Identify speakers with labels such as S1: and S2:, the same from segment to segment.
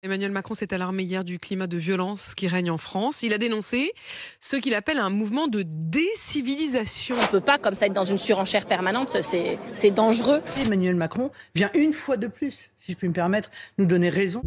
S1: Emmanuel Macron s'est alarmé hier du climat de violence qui règne en France. Il a dénoncé ce qu'il appelle un mouvement de décivilisation.
S2: On ne peut pas comme ça être dans une surenchère permanente, c'est dangereux.
S3: Emmanuel Macron vient une fois de plus, si je puis me permettre, nous donner raison.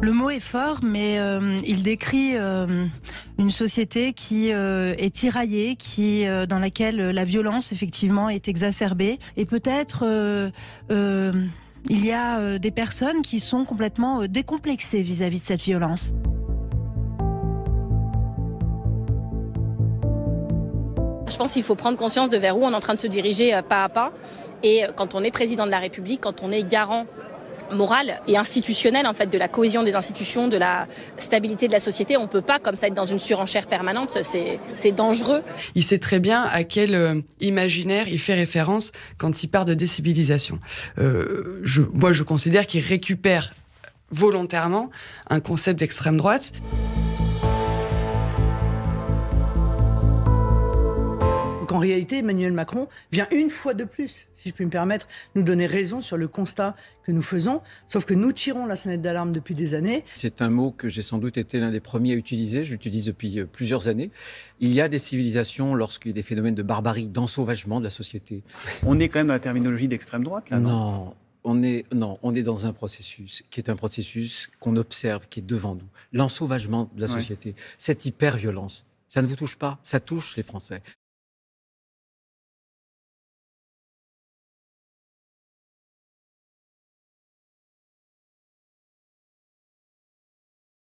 S4: Le mot est fort, mais il décrit une société qui est tiraillée, dans laquelle la violence, effectivement, est exacerbée. Et peut-être il y a des personnes qui sont complètement décomplexées vis-à-vis de cette violence.
S2: Je pense qu'il faut prendre conscience de vers où on est en train de se diriger pas à pas. Et quand on est président de la République, quand on est garant moral et institutionnel en fait de la cohésion des institutions, de la stabilité de la société, on peut pas comme ça être dans une surenchère permanente, c'est dangereux.
S5: Il sait très bien à quel imaginaire il fait référence quand il parle de décivilisation. Moi, je considère qu'il récupère volontairement un concept d'extrême droite.
S3: Donc en réalité, Emmanuel Macron vient une fois de plus, si je puis me permettre, nous donner raison sur le constat que nous faisons, sauf que nous tirons la sonnette d'alarme depuis des années.
S6: C'est un mot que j'ai sans doute été l'un des premiers à utiliser, je l'utilise depuis plusieurs années. Il y a des civilisations lorsqu'il y a des phénomènes de barbarie, d'ensauvagement de la société.
S7: On est quand même dans la terminologie d'extrême droite, là, non?
S6: On est dans un processus qui est un processus qu'on observe, qui est devant nous. L'ensauvagement de la société, cette hyper-violence, ça ne vous touche pas, ça touche les Français.